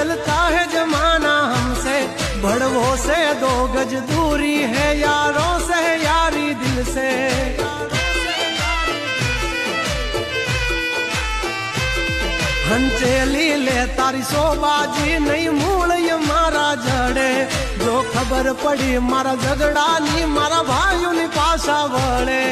चलता है जमाना हमसे, बड़वों से 2 गज दूरी है, यारों से यारी दिल से। हंचेली ले तारी सोबाजी नहीं मूल ये मारा जड़े, जो खबर पड़ी मारा झगड़ा नी मारा भाइयों नी पासा वड़े।